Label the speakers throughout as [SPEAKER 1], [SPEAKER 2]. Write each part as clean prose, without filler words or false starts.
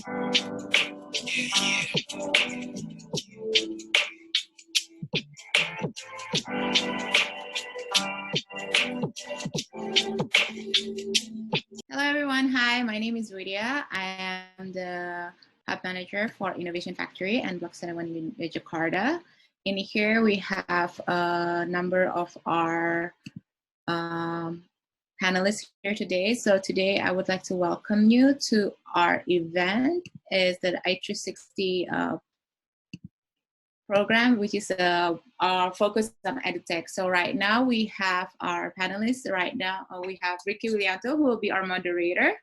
[SPEAKER 1] Hello, everyone. Hi, my name is Widya. I am the Hub Manager for Innovation Factory and Block 71 in Jakarta. In here, we have a number of our panelists here today. So today, I would like to welcome you to our event. Is the i360 program, which is our focus on edutech. So right now we have our panelists. Right now we have Ricky Willianto, who will be our moderator.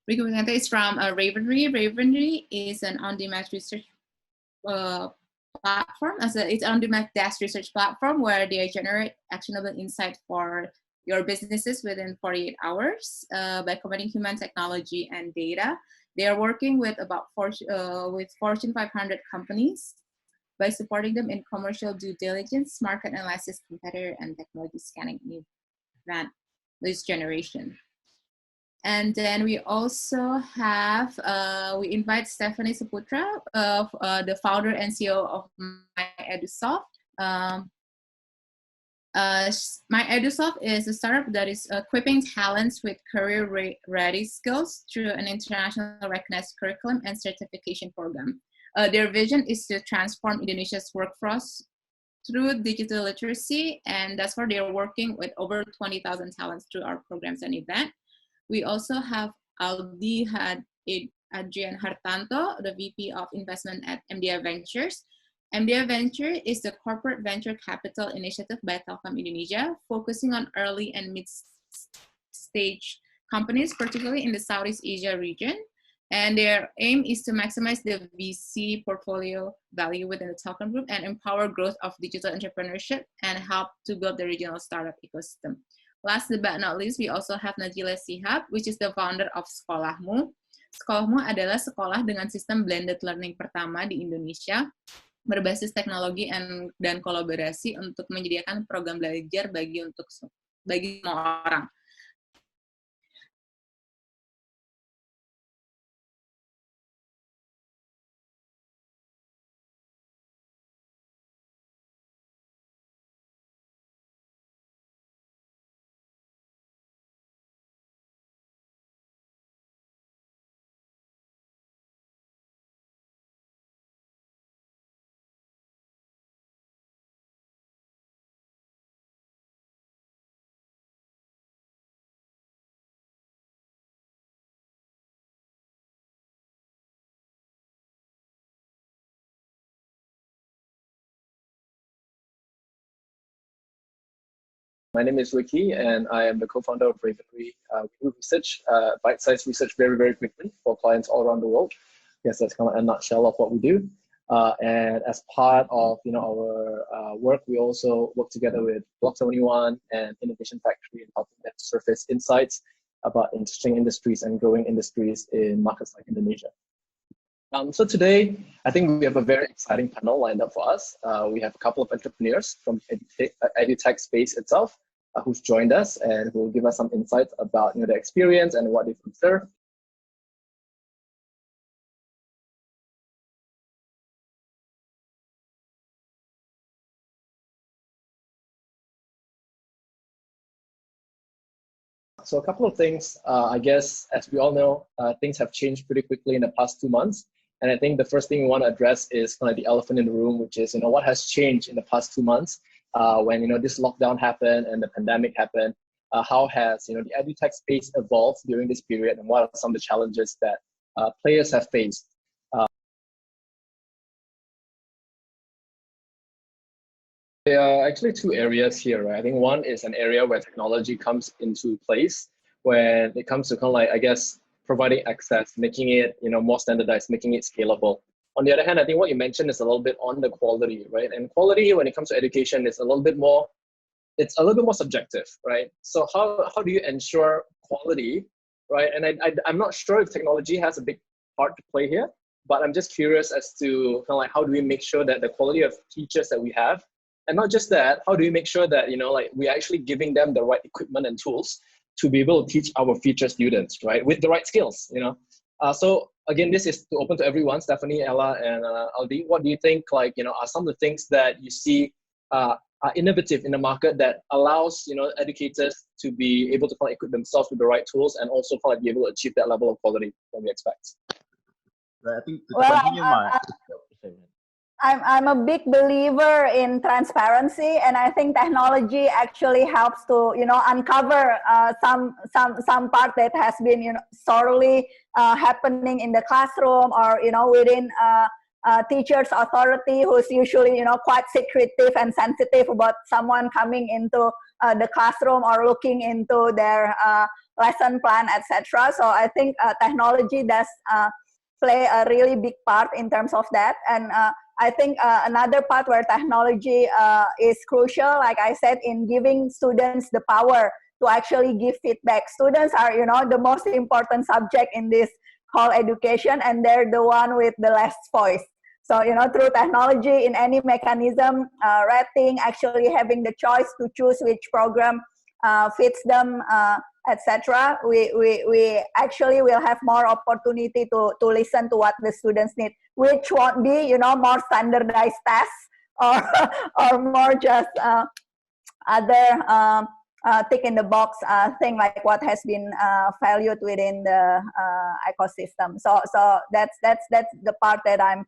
[SPEAKER 1] Ricky Willianto is from Ravenry. Ravenry is an on-demand research platform. It's on-demand desk research platform where they generate actionable insight for your businesses within 48 hours by combining human technology and data. They are working with about Fortune 500 companies by supporting them in commercial due diligence, market analysis, competitor, and technology scanning in advanced lead generation. And then we also have, we invite Stephanie Saputra, the founder and CEO of MyEdusoft. MyEdusoft is a startup that is equipping talents with career-ready skills through an internationally recognized curriculum and certification program. Their vision is to transform Indonesia's workforce through digital literacy, and that's why they are working with over 20,000 talents through our programs and events. We also have Adrian Hartanto, the VP of Investment at MDI Ventures. MDI Venture is the corporate venture capital initiative by Telkom Indonesia, focusing on early and mid-stage companies, particularly in the Southeast Asia region. And their aim is to maximize the VC portfolio value within the Telkom group and empower growth of digital entrepreneurship and help to build the regional startup ecosystem. Last but not least, we also have Najila Sihab, which is the founder of Sekolahmu. Sekolahmu adalah sekolah dengan sistem blended learning pertama di Indonesia, berbasis teknologi dan kolaborasi untuk menyediakan program belajar bagi semua orang.
[SPEAKER 2] My name is Ricky, and I am the co-founder of Ravenry. We do research, bite-sized research very, very quickly for clients all around the world. Yes, that's kind of a nutshell of what we do. And as part of our work, we also work together with Block 71 and Innovation Factory in helping them surface insights about interesting industries and growing industries in markets like Indonesia. So today, I think we have a very exciting panel lined up for us. We have a couple of entrepreneurs from the edutech space itself who's joined us and who will give us some insights about their experience and what they've observed. So a couple of things, I guess, as we all know, things have changed pretty quickly in the past 2 months. And I think the first thing we want to address is kind of the elephant in the room, which is, what has changed in the past 2 months when, this lockdown happened and the pandemic happened. How has, the edutech space evolved during this period, and what are some of the challenges that players have faced? There are actually two areas here, right? I think one is an area where technology comes into place when it comes to kind of like, I guess, providing access, making it more standardized, making it scalable. On the other hand, I think what you mentioned is a little bit on the quality, right? And quality, when it comes to education, is a little bit more, it's a little bit more subjective, right? So how do you ensure quality, right? And I'm not sure if technology has a big part to play here, but I'm just curious as to kind of like how do we make sure that the quality of teachers that we have, and not just that, how do we make sure that we're actually giving them the right equipment and tools to be able to teach our future students, right, with the right skills, you know. So again, this is to open to everyone. Stephanie, Ella, and Aldi, what do you think, like, you know, are some of the things that you see are innovative in the market that allows, you know, educators to be able to equip themselves with the right tools and also be able to achieve that level of quality that we expect?
[SPEAKER 3] Right, I think to
[SPEAKER 4] Well,
[SPEAKER 3] continue my
[SPEAKER 4] I'm a big believer in transparency, and I think technology actually helps to, you know, uncover some part that has been, you know, sorely happening in the classroom, or, you know, within teachers' authority, who's usually, you know, quite secretive and sensitive about someone coming into the classroom or looking into their lesson plan, etc. So I think technology does play a really big part in terms of that. And I think another part where technology is crucial, like I said, in giving students the power to actually give feedback. Students are, you know, the most important subject in this whole education, and they're the one with the less voice. So, you know, through technology in any mechanism, rating, actually having the choice to choose which program fits them, etc. We actually will have more opportunity to listen to what the students need, which won't be, you know, more standardized tests or or more just other tick in the box thing like what has been valued within the ecosystem. So that's the part that I'm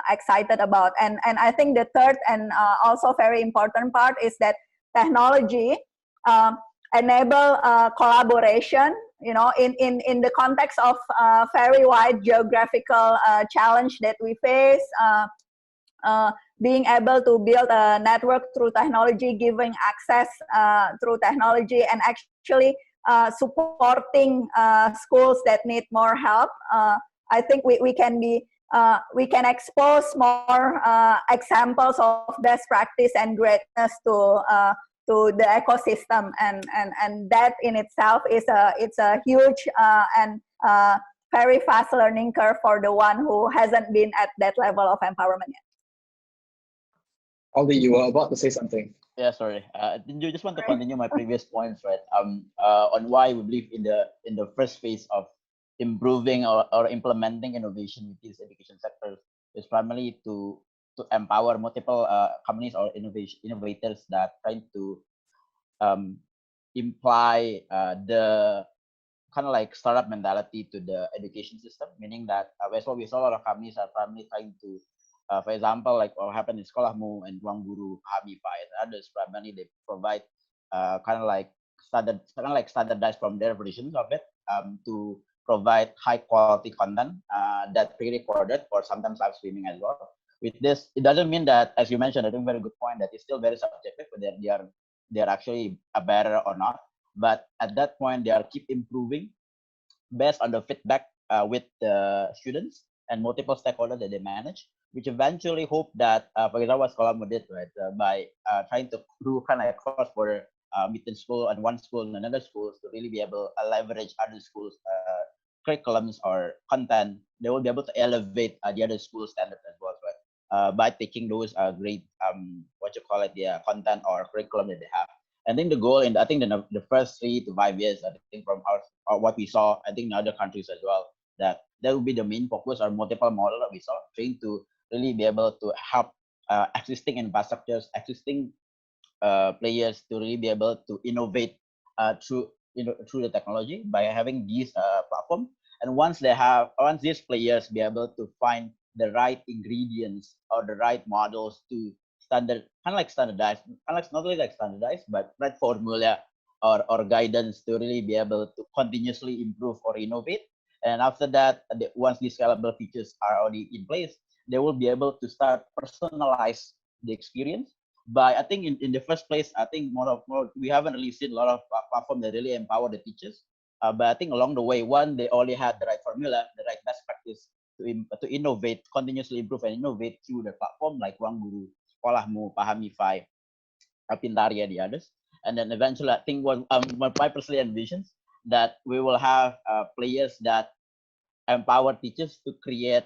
[SPEAKER 4] excited about. And I think the third and also very important part is that technology enable collaboration, you know, in the context of very wide geographical challenge that we face. Being able to build a network through technology, giving access through technology, and actually supporting schools that need more help. I think we can expose more examples of best practice and greatness to the ecosystem, and that in itself is a huge and very fast learning curve for the one who hasn't been at that level of empowerment yet.
[SPEAKER 2] Aldi, you were about to say something.
[SPEAKER 3] Yeah, sorry. You just want to continue my previous points, right? On why we believe in the first phase of improving or implementing innovation with these education sectors is primarily to empower multiple companies or innovators that trying to imply the kind of like startup mentality to the education system, meaning that we saw a lot of companies are primarily trying to for example, like what happened in Sekolahmu and Ruang Guru, Hamify, and others, primarily they provide kind of like standardized from their versions of it to provide high quality content that pre-recorded or sometimes live streaming as well. With this, it doesn't mean that, as you mentioned, I think very good point, that it's still very subjective whether they are actually a better or not. But at that point, they are keep improving based on the feedback with the students and multiple stakeholders that they manage, which eventually hope that, for example, what Sekolahmu did, right, by trying to do kind of cross-border between school and one school and another schools to really be able to leverage other schools' curriculums or content, they will be able to elevate the other school standards as well, right, by taking those great, content or curriculum that they have. I think the goal in, I think the first 3 to 5 years, I think from what we saw, I think in other countries as well, that will be the main focus or multiple model that we saw, trying to really be able to help existing infrastructures, existing players to really be able to innovate through the technology by having these platform. And once these players be able to find the right ingredients or the right models to standardize, not only like standardized, but right formula or guidance to really be able to continuously improve or innovate. And after that, once these scalable features are already in place, they will be able to start personalize the experience. But I think in the first place, I think more we haven't really seen a lot of platforms that really empower the teachers. But I think along the way, one, they already had the right formula, the right best practice to innovate, continuously improve and innovate through the platform like Ruang Guru, Sekolahmu, Pahamify, Pintari, and the others. And then eventually, I think what I personally envisions that we will have players that empower teachers to create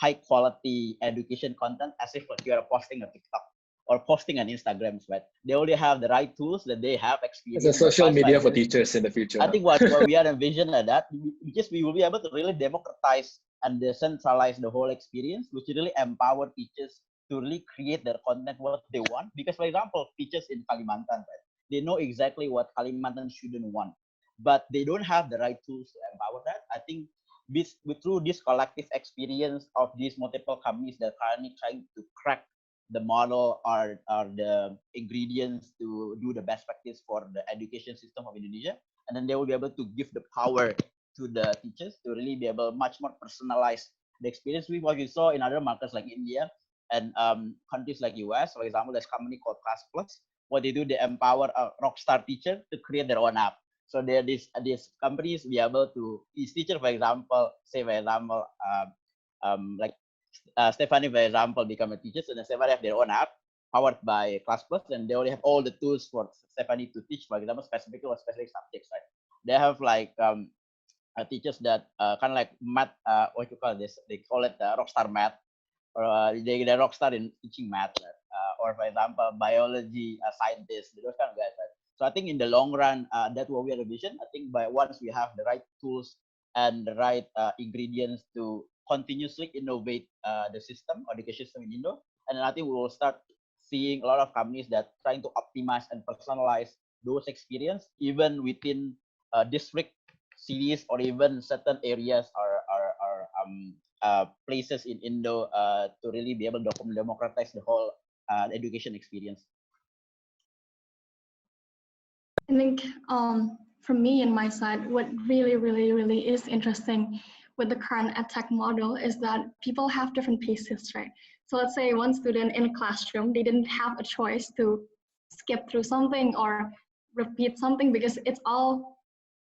[SPEAKER 3] high quality education content as if you are posting a TikTok or posting on Instagram, right? They already have the right tools, that they have experience.
[SPEAKER 2] It's a social media for
[SPEAKER 3] this.
[SPEAKER 2] teachers in the future.
[SPEAKER 3] I think what we are envisioning at that, just we will be able to really democratize and decentralize the whole experience, which really empower teachers to really create their content what they want. Because, for example, teachers in Kalimantan, right, they know exactly what Kalimantan student want, but they don't have the right tools to empower that. I think through this collective experience of these multiple companies that are currently trying to crack the model or the ingredients to do the best practice for the education system of Indonesia, and then they will be able to give the power to the teachers to really be able much more personalize the experience. With what you saw in other markets like India and countries like US, for example, there's a company called Class Plus. What they do, they empower a rockstar teacher to create their own app. So there, these companies be able to, each teacher, for example, say for example, like Stephanie, for example, become a teacher, and then Stephanie have their own app powered by Class Plus, and they already have all the tools for Stephanie to teach, for example, specifically or specific subjects, right? They have like teachers that kind of like math, what you call this? They call it rockstar math, or they're rockstar in teaching math, right? Or for example, biology scientists, those kind of guys, right? So I think in the long run, that's what we are vision. I think by once we have the right tools and the right ingredients to continuously innovate the system, education system in Indo, and then I think we will start seeing a lot of companies that trying to optimize and personalize those experience even within district, cities, or even certain areas or places in Indo to really be able to democratize the whole education experience.
[SPEAKER 5] I think from me and my side, what really is interesting with the current edtech model is that people have different paces, right? So let's say one student in a classroom, they didn't have a choice to skip through something or repeat something because it's all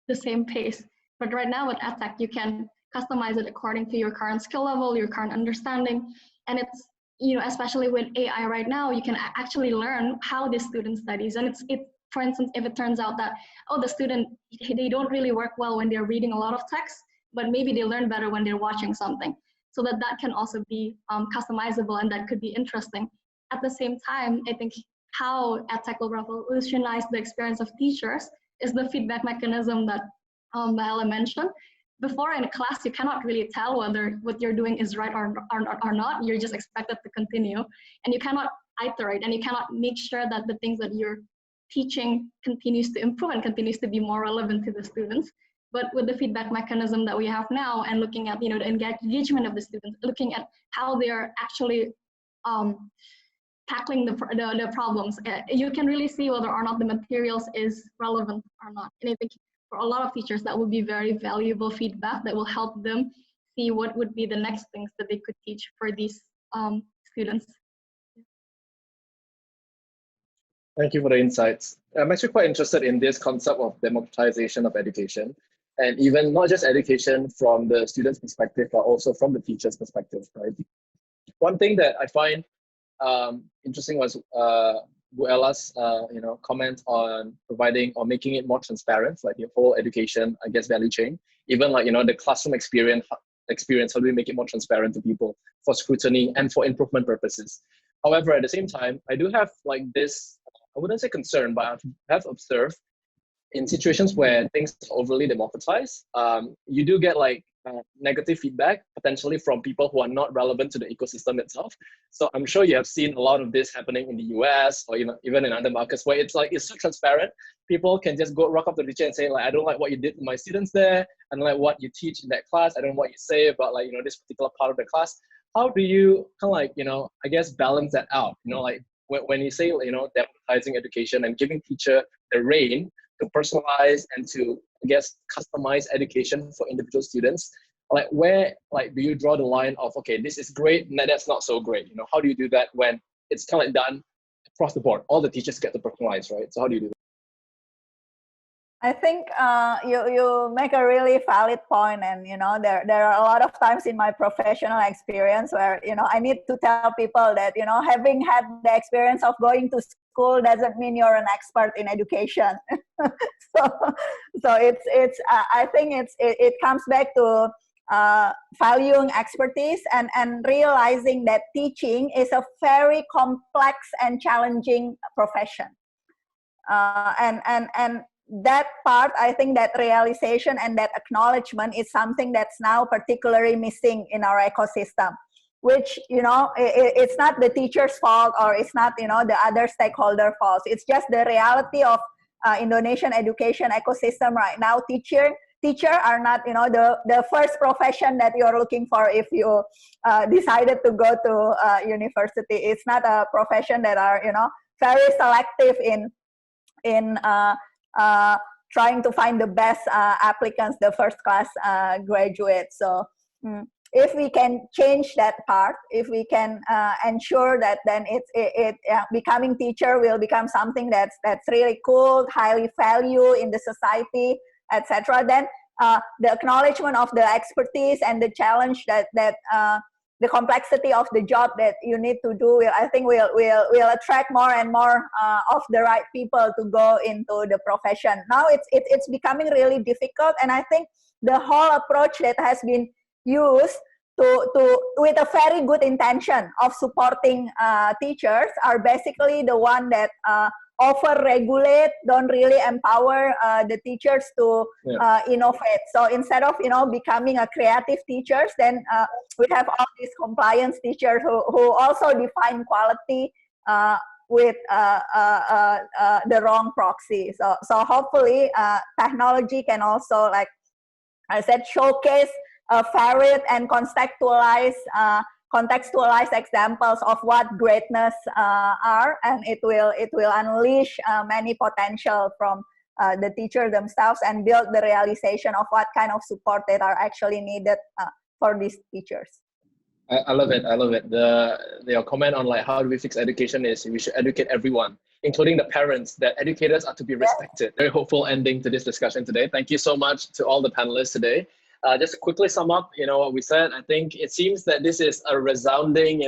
[SPEAKER 5] the same pace. But right now with edtech, you can customize it according to your current skill level, your current understanding. And it's, you know, especially with AI right now, you can actually learn how the student studies. And it's for instance, if it turns out that, oh, the student, they don't really work well when they're reading a lot of text, but maybe they learn better when they're watching something. So that can also be customizable, and that could be interesting. At the same time, I think how edtech will revolutionize the experience of teachers is the feedback mechanism that Ella mentioned. Before in a class, you cannot really tell whether what you're doing is right or not. You're just expected to continue, and you cannot iterate, and you cannot make sure that the things that you're teaching continues to improve and continues to be more relevant to the students. But with the feedback mechanism that we have now, and looking at, you know, the engagement of the students, looking at how they are actually tackling the problems, you can really see whether or not the materials is relevant or not. And I think for a lot of teachers, that will be very valuable feedback that will help them see what would be the next things that they could teach for these students.
[SPEAKER 2] Thank you for the insights. I'm actually quite interested in this concept of democratization of education, and even not just education from the student's perspective, but also from the teacher's perspective, right? One thing that I find interesting was Buella's comment on providing or making it more transparent, like your whole education, I guess, value chain. Even like, the classroom experience, how do we make it more transparent to people for scrutiny and for improvement purposes? However, at the same time, I do have like this, I wouldn't say concern, but I have observed in situations where things are overly democratized, you do get like negative feedback potentially from people who are not relevant to the ecosystem itself. So I'm sure you have seen a lot of this happening in the US or even in other markets where it's so transparent. People can just go rock up to the teacher and say, like, I don't like what you did to my students there. I don't like what you teach in that class. I don't know what you say about this particular part of the class. How do you I guess balance that out? When you say, democratizing education and giving teacher the reign to personalize and to, I guess, customize education for individual students, where do you draw the line of, okay, this is great, and that's not so great? How do you do that when it's done across the board? All the teachers get to personalize, right? So how do you do that?
[SPEAKER 4] I think you make a really valid point, and there are a lot of times in my professional experience where I need to tell people that having had the experience of going to school doesn't mean you're an expert in education. so it's I think it comes back to valuing expertise and realizing that teaching is a very complex and challenging profession. And that part, I think that realization and that acknowledgement is something that's now particularly missing in our ecosystem, which, it's not the teacher's fault, or it's not, the other stakeholder fault. It's just the reality of Indonesian education ecosystem right now. Teacher are not, the first profession that you're looking for if you decided to go to university. It's not a profession that are, very selective in trying to find the best applicants, the first class graduates. So if we can change that part, if we can ensure that, then becoming teacher will become something that's really cool, highly valued in the society, etc. Then the acknowledgement of the expertise and the challenge that the complexity of the job that you need to do, I think will attract more and more of the right people to go into the profession. Now it's becoming really difficult, and I think the whole approach that has been used with a very good intention of supporting teachers are basically the one that over-regulate, don't really empower the teachers to innovate. So instead of becoming a creative teachers, then we have all these compliance teachers who also define quality with the wrong proxy. So hopefully technology can also, like I said, showcase varied and contextualized examples of what greatness are, and it will unleash many potential from the teacher themselves and build the realization of what kind of support that are actually needed for these teachers.
[SPEAKER 2] I love it. Your comment on like how do we fix education is we should educate everyone, including the parents, that educators are to be respected. Very hopeful ending to this discussion today. Thank you so much to all the panelists today. Just to quickly sum up, what we said, I think it seems that this is a resounding,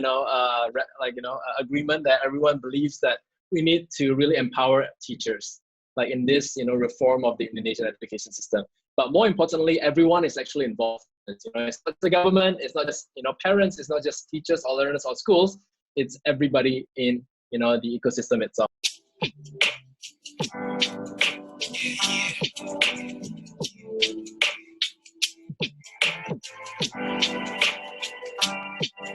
[SPEAKER 2] agreement that everyone believes that we need to really empower teachers, like in this, reform of the Indonesian education system. But more importantly, everyone is actually involved. It's not the government, it's not just, parents, it's not just teachers or learners or schools, it's everybody in, the ecosystem itself.